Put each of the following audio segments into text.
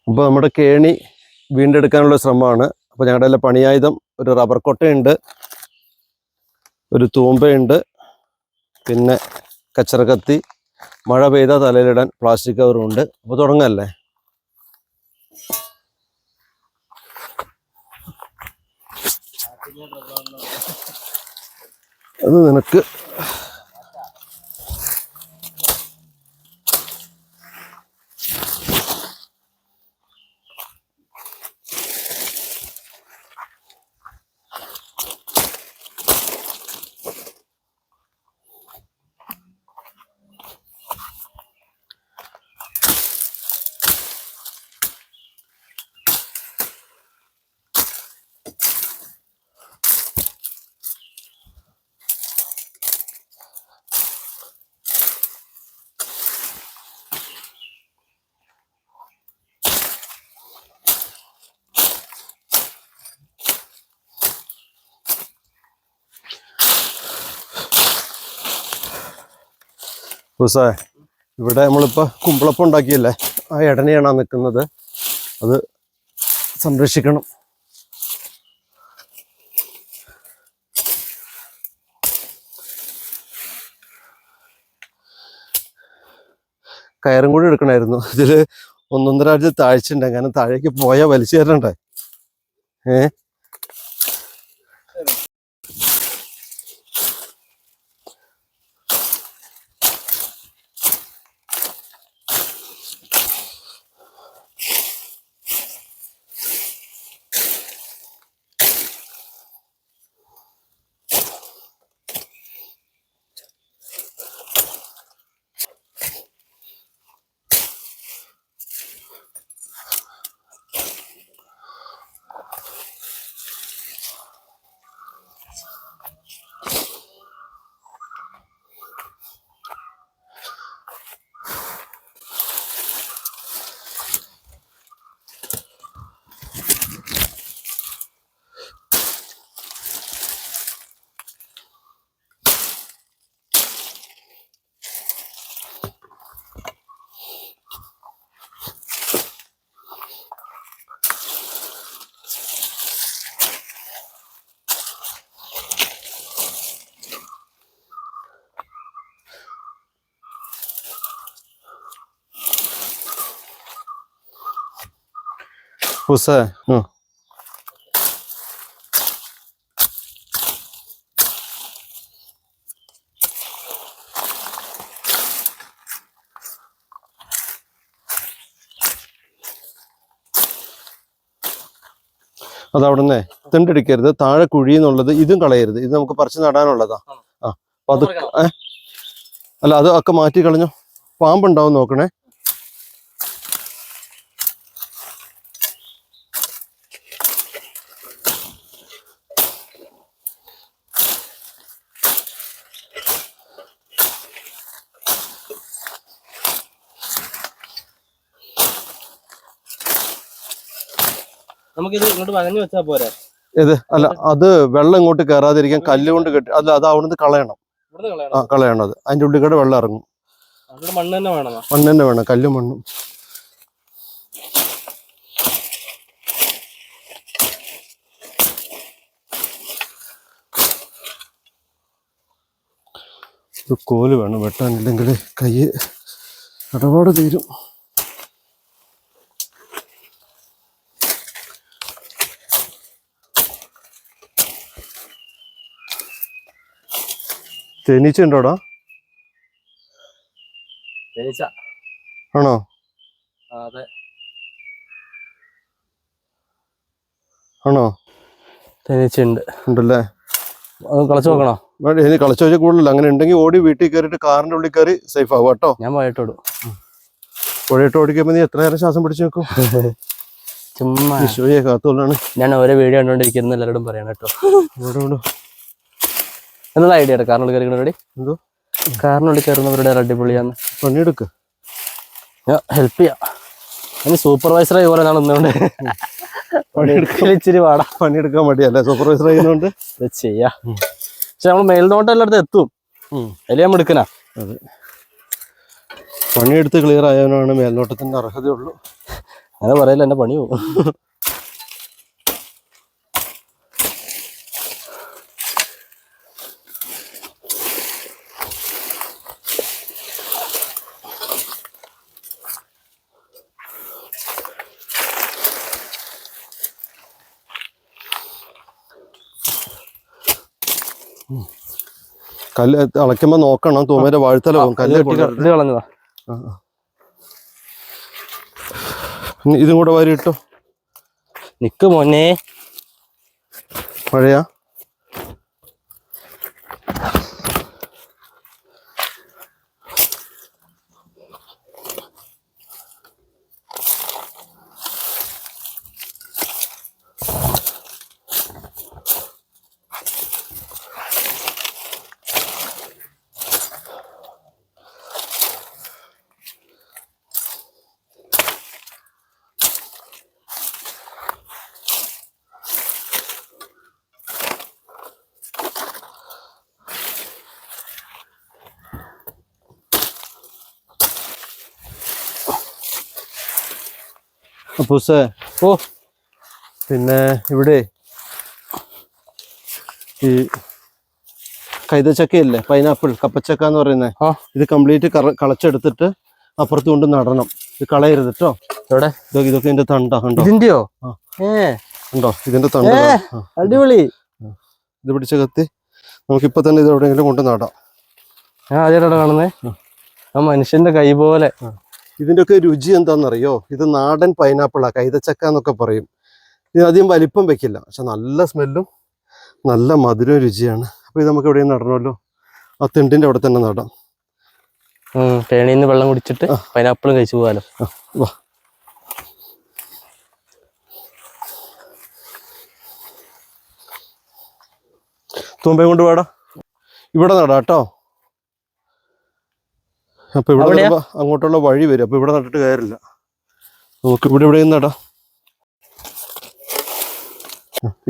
അപ്പോൾ നമ്മുടെ കേണി വീണ്ടെടുക്കാനുള്ള ശ്രമമാണ്. അപ്പോൾ ഞങ്ങളുടെ എല്ലാം പണിയായുധം ഒരു റബ്ബർ കൊട്ടയുണ്ട്, ഒരു തൂമ്പയുണ്ട്, പിന്നെ കച്ചറക്കത്തി, മഴ പെയ്താൽ തലയിലിടാൻ പ്ലാസ്റ്റിക് കവറുണ്ട്. അപ്പോൾ തുടങ്ങല്ലേ. അത് നിനക്ക് ഇവിടെ നമ്മളിപ്പോൾ കുമ്പളപ്പം ഉണ്ടാക്കിയല്ലേ, ആ ഇടനെയാണ് നിൽക്കുന്നത്. അത് സംരക്ഷിക്കണം. കയറും കൂടി എടുക്കണമായിരുന്നു. ഇതിൽ 1.5 അടി താഴ്ചയുണ്ട്, കാരണം താഴേക്ക് പോയാൽ വലിച്ചു കയറണ്ടേ. ഉസേ അതവിടുന്ന് തിണ്ടടിക്കരുത്, താഴെ കുഴിയെന്നുള്ളത് ഇതും കളയരുത്. ഇത് നമുക്ക് പറിച്ച് നടാനുള്ളതാ. അപ്പൊ അത് അല്ല, അത് ഒക്കെ മാറ്റി കളഞ്ഞോ. പാമ്പുണ്ടാവും നോക്കണേ. നമുക്കിത് ഇങ്ങോട്ട് വകഞ്ഞു വെച്ചാൽ പോരാ. ഇത് അല്ല, അത് വെള്ളം ഇങ്ങോട്ട് കയറാതിരിക്കാൻ കല്ലുകൊണ്ട് കെട്ടി, അല്ല അത് അവിടുന്ന് കളയണം. കളയണത് അതിന്റെ ഉള്ളിൽ കൂടെ വെള്ളം ഇറങ്ങും. മണ്ണ് തന്നെ വേണം. മണ്ണ് തന്നെ വേണം, കല്ലും മണ്ണും. ഒരു കോല് വേണം വെട്ടാനില്ലെങ്കിൽ കൈ ഇടപാട് തീരും. തേനീച്ച ഉണ്ടോടാ? ആണോ? ആണോ? തേനീച്ചുണ്ട്. ഉണ്ടല്ലേ? കളച്ചു നോക്കണോ? ഇനി കളച്ചു വെച്ചാൽ കൂടുതലല്ല. അങ്ങനെ ഉണ്ടെങ്കിൽ ഓടി വീട്ടിൽ കയറിയിട്ട് കാറിന്റെ ഉള്ളിൽ കയറി സേഫ് ആവും കേട്ടോ. ഞാൻ പോയിട്ടോടും. പുഴയിട്ട് ഓടിക്കുമ്പോ നീ എത്ര നേരം ശ്വാസം പിടിച്ചു നിൽക്കും? ചുമ്മാ ഈശോയെ കാത്തോളാണ്. ഞാൻ ഓരോ വീഡിയോ കണ്ടോണ്ടിരിക്കുന്ന എല്ലാവരോടും പറയണം കേട്ടോ. എന്നുള്ള ഐഡിയ കാറിനുള്ളിൽ കയറിക്കണ എന്തോ കാറിനുള്ളിൽ കയറുന്നവരുടെ അടിപൊളിയാന്ന്. പണിയെടുക്ക്, ഞാൻ ഹെൽപ്പ് ചെയ്യാം. ഇനി സൂപ്പർവൈസറായി പോലെ നാളെ ഒന്നുകൊണ്ട് പണിയെടുക്കാൻ ഇച്ചിരി പാടാ. പണിയെടുക്കാൻ മടിയല്ലേ സൂപ്പർവൈസർ ആയതുകൊണ്ട്? ചെയ്യാ. പക്ഷെ നമ്മള് മേൽനോട്ടം എല്ലായിടത്തും എത്തും. അതിൽ ഞാൻ എടുക്കനാ. അതെ, പണിയെടുത്ത് ക്ലിയർ ആയവനാണ് മേൽനോട്ടത്തിന്റെ അർഹതയുള്ളൂ. അങ്ങനെ പറയല്ല, എന്റെ പണി പോകും. കല്ല് അളയ്ക്കുമ്പോ നോക്കണം, തൂമ്പയുടെ വാഴ്ത്തല പോകും. കല്ല് ഇത് കളഞ്ഞതാ. ഇതും കൂടെ വാരി ഇട്ടോ. നിക്ക് മോനെ. മഴയാ? അപ്പൂസേ, ഓ പിന്നെ ഇവിടെ ഈ കൈതച്ചക്കയില്ലേ, പൈനാപ്പിൾ, കപ്പച്ചക്ക എന്ന് പറയുന്നത്, ഇത് കംപ്ലീറ്റ് കളച്ചെടുത്തിട്ട് അപ്പുറത്ത് കൊണ്ട് നടണം. ഇത് കളയരുത് കേട്ടോ. എവിടെ? ഇതൊക്കെ ഇതിന്റെ തണ്ട കണ്ടോ? ഇതിന്റെയോ? ഉണ്ടോ ഇതിന്റെ തണ്ട? അടിപൊളി. ഇത് പിടിച്ച കത്തി നമുക്കിപ്പൊ തന്നെ ഇത് എവിടെയെങ്കിലും കൊണ്ട് നടാം. ഞാൻ ആദ്യമായിട്ടാണ് കാണുന്നേ. ആ മനുഷ്യന്റെ കൈ പോലെ. ഇതിന്റെയൊക്കെ രുചി എന്താണെന്നറിയോ? ഇത് നാടൻ പൈനാപ്പിളാ, കൈതച്ചക്ക എന്നൊക്കെ പറയും. ഇത് അധികം വലിപ്പം വെക്കില്ല, പക്ഷെ നല്ല സ്മെല്ലും നല്ല മധുരവും രുചിയാണ്. അപ്പൊ ഇത് നമുക്ക് എവിടെയും നടണമല്ലോ. ആ തിണ്ടിന്റെ അവിടെ തന്നെ നടാം. തേണീന്ന് വെള്ളം കുടിച്ചിട്ട് പൈനാപ്പിളും കഴിച്ചു പോകാലോ. വാ, തൂമ്പയും കൊണ്ട് വേടാ, ഇവിടെ നടാ കേട്ടോ. അപ്പൊ ഇവിടെ അങ്ങോട്ടുള്ള വഴി വരും. അപ്പൊ ഇവിടെ നട്ടിട്ട് കാര്യമില്ല, നമുക്ക് ഇവിടെയും നടാം.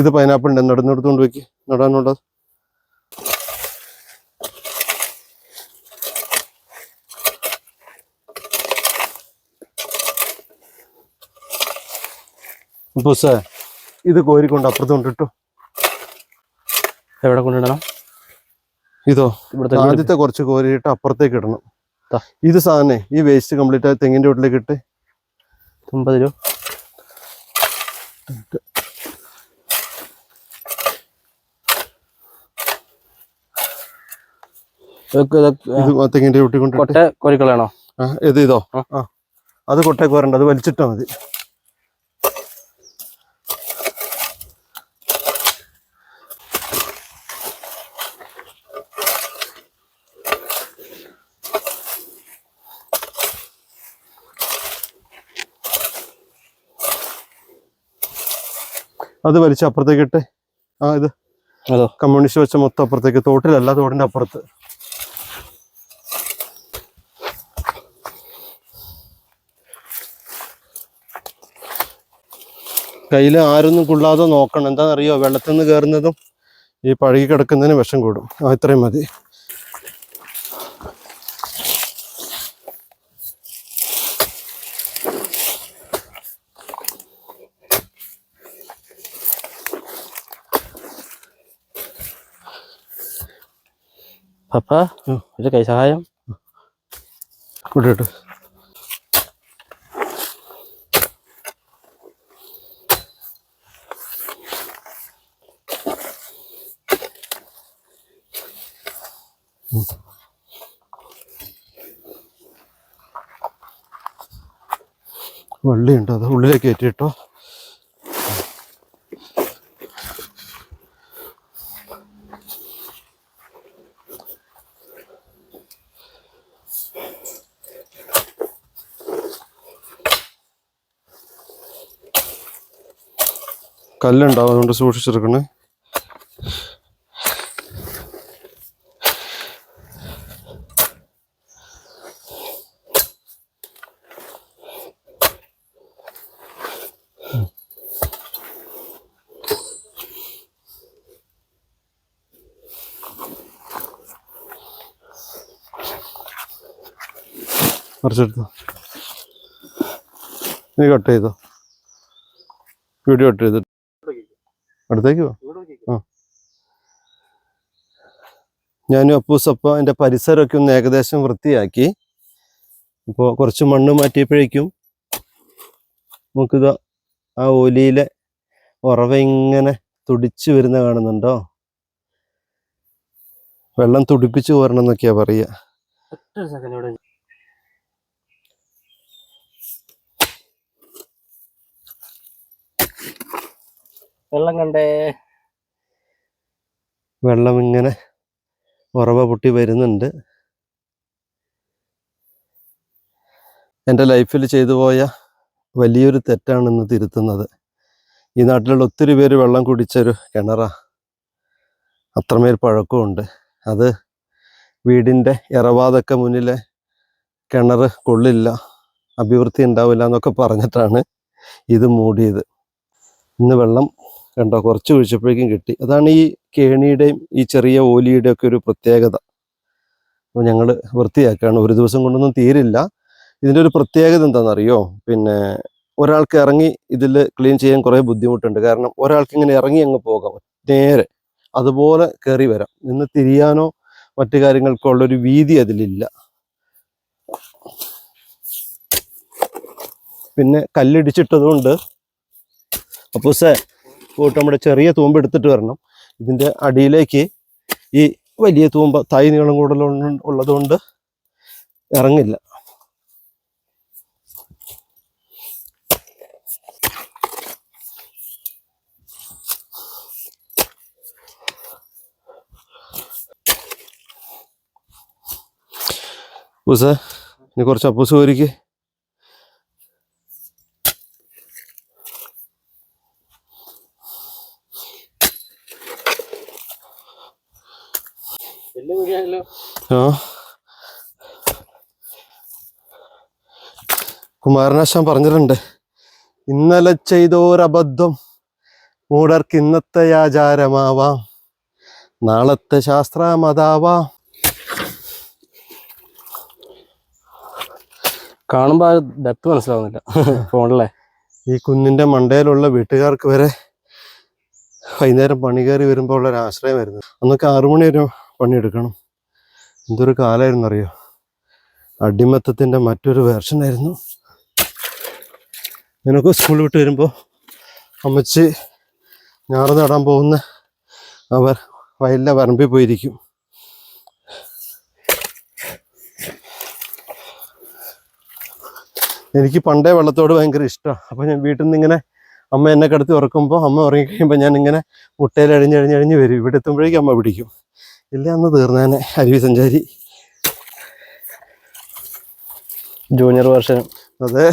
ഇത് പൈനാപ്പിളിന്റെ നടുന്നെടുത്തോണ്ട് വെക്ക്, നടാനുള്ളത്. പുസേ, ഇത് കോരിക്കൊണ്ട് അപ്പുറത്ത് കൊണ്ടിട്ടു. എവിടെ കൊണ്ടിടണം? ഇതോ ആദ്യത്തെ കുറച്ച് കോരിയിട്ട് അപ്പുറത്തേക്ക് ഇടണം. ഇത് സാധനം ഈ വേസ്റ്റ് കംപ്ലീറ്റ് ആയി തെങ്ങിന്റെ വീട്ടിലേക്ക് ഇട്ട് 50 രൂപ. തെങ്ങിന്റെ വീട്ടിൽ കൊണ്ട് കോരിക്കളയാണോ? ഇതോ അത് കൊട്ടേക്ക് വരണ്ട, അത് വലിച്ചിട്ടാ മതി. അത് വലിച്ച് അപ്പുറത്തേക്ക് ഇട്ട്. ഇത് കമ്മ്യൂണിസ്റ്റ് വെച്ച മൊത്തം അപ്പുറത്തേക്ക്, തോട്ടിലല്ല, തോടിന്റെ അപ്പുറത്ത്. കയ്യിൽ ആരൊന്നും കൊള്ളാതെ നോക്കണം. എന്താണെന്നറിയോ? വെള്ളത്തിൽ നിന്ന് കയറുന്നതും ഈ പഴകി കിടക്കുന്നതിന് വിഷം കൂടും. ഇത്രയും മതി. പപ്പ ഒരു കൈ സഹായം കൂട്ടിട്ട്. വള്ളിയുണ്ട്, അത് ഉള്ളിലേക്ക് കയറ്റിട്ടോ. കല്ലുണ്ടാവും, അതുകൊണ്ട് സൂക്ഷിച്ചെടുക്കണേ. മറിച്ചെടുത്തു. നീ കട്ട് ചെയ്തോ, വീഡിയോ കട്ട് ചെയ്തിട്ട് അടുത്തേക്ക് പോ. ആ, ഞാനും അപ്പൂസപ്പം എൻ്റെ പരിസരമൊക്കെ ഒന്ന് ഏകദേശം വൃത്തിയാക്കി. ഇപ്പോൾ കുറച്ച് മണ്ണ് മാറ്റിയപ്പോഴേക്കും നമുക്കിത് ആ ഓലിയിലെ ഉറവ ഇങ്ങനെ തുടിച്ചു വരുന്ന കാണുന്നുണ്ടോ? വെള്ളം തുടിപ്പിച്ച് പോരണം എന്നൊക്കെയാ പറയുക. വെള്ളം കണ്ടേ, വെള്ളം ഇങ്ങനെ ഉറവ പൊട്ടി വരുന്നുണ്ട്. എൻ്റെ ലൈഫിൽ ചെയ്തു പോയ വലിയൊരു തെറ്റാണ് ഇന്ന് തിരുത്തുന്നത്. ഈ നാട്ടിലുള്ള ഒത്തിരി പേര് വെള്ളം കുടിച്ചൊരു കിണറാ, അത്രമേൽ പഴക്കമുണ്ട്. അത് വീടിൻ്റെ ഇറവാതൊക്കെ മുന്നിലെ കിണർ കൊള്ളില്ല, അഭിവൃദ്ധി ഉണ്ടാവില്ല എന്നൊക്കെ പറഞ്ഞിട്ടാണ് ഇത് മൂടിയത്. ഇന്ന് വെള്ളം കണ്ടോ കുറച്ച് ഒഴിച്ചപ്പോഴേക്കും കിട്ടി. അതാണ് ഈ കേണിയുടെയും ഈ ചെറിയ ഓലിയുടെയും ഒക്കെ ഒരു പ്രത്യേകത. അപ്പോൾ ഞങ്ങൾ വൃത്തിയാക്കുകയാണ്. ഒരു ദിവസം കൊണ്ടൊന്നും തീരില്ല. ഇതിൻ്റെ ഒരു പ്രത്യേകത എന്താണെന്നറിയോ? പിന്നെ ഒരാൾക്ക് ഇറങ്ങി ഇതിൽ ക്ലീൻ ചെയ്യാൻ കുറേ ബുദ്ധിമുട്ടുണ്ട്. കാരണം ഒരാൾക്ക് ഇങ്ങനെ ഇറങ്ങി അങ്ങ് പോകാം, നേരെ അതുപോലെ കയറി വരാം. നിന്ന് തിരിയാനോ മറ്റു കാര്യങ്ങൾക്കോ ഉള്ളൊരു വീതി അതിലില്ല. പിന്നെ കല്ലിടിച്ചിട്ടതുകൊണ്ട് അപ്പൂസേ പോയിട്ട് നമ്മുടെ ചെറിയ തൂമ്പ് എടുത്തിട്ട് വരണം. ഇതിൻ്റെ അടിയിലേക്ക് ഈ വലിയ തൂമ്പ തൈ നീളം കൂടുതൽ ഉള്ളതുകൊണ്ട് ഇറങ്ങില്ല. അപ്പൂസേ ഇനി കുറച്ച് അപ്പൂസ് കോരിക്ക്. ആ, കുമാരനാശാൻ പറഞ്ഞിട്ടുണ്ട്, ഇന്നലെ ചെയ്തോരബദ്ധം മൂടർക്ക് ഇന്നത്തെ ആചാരമാവാം, നാളത്തെ ശാസ്ത്രമതാവാം. കാണുമ്പോ ആ ഡെപ്ത് മനസ്സിലാവുന്നില്ല ഫോണിലെ. ഈ കുന്നിൻ്റെ മണ്ടയിലുള്ള വീട്ടുകാർക്ക് വരെ വൈകുന്നേരം പണി കയറി വരുമ്പോൾ ഉള്ളൊരു ആശ്രയമായിരുന്നു. അന്നൊക്കെ 6 മണി വരെ പണിയെടുക്കണം. എന്തൊരു കാലമായിരുന്നു അറിയോ? അടിമത്തത്തിൻ്റെ മറ്റൊരു വേർഷനായിരുന്നു. ഞാനൊക്കെ സ്കൂൾ വിട്ട് വരുമ്പോൾ അമ്മച്ചി ഞാറ് നടാൻ പോകുന്ന അവർ വയലിലെ വരമ്പിൽ പോയിരിക്കും. എനിക്ക് പണ്ടേ വെള്ളത്തോട് ഭയങ്കര ഇഷ്ടമാണ്. അപ്പോൾ ഞാൻ വീട്ടിൽ നിന്ന് ഇങ്ങനെ അമ്മ എന്നെ കിടത്തി ഉറക്കുമ്പോൾ, അമ്മ ഉറങ്ങിക്കഴിയുമ്പോൾ ഞാൻ ഇങ്ങനെ മുട്ടയിൽ അഴിഞ്ഞ് വരും. ഇവിടെ എത്തുമ്പോഴേക്കും അമ്മ പിടിക്കും. ഇല്ല അന്ന് തീർന്നേനെ അരുവി സഞ്ചാരി. Junior version. അതെ.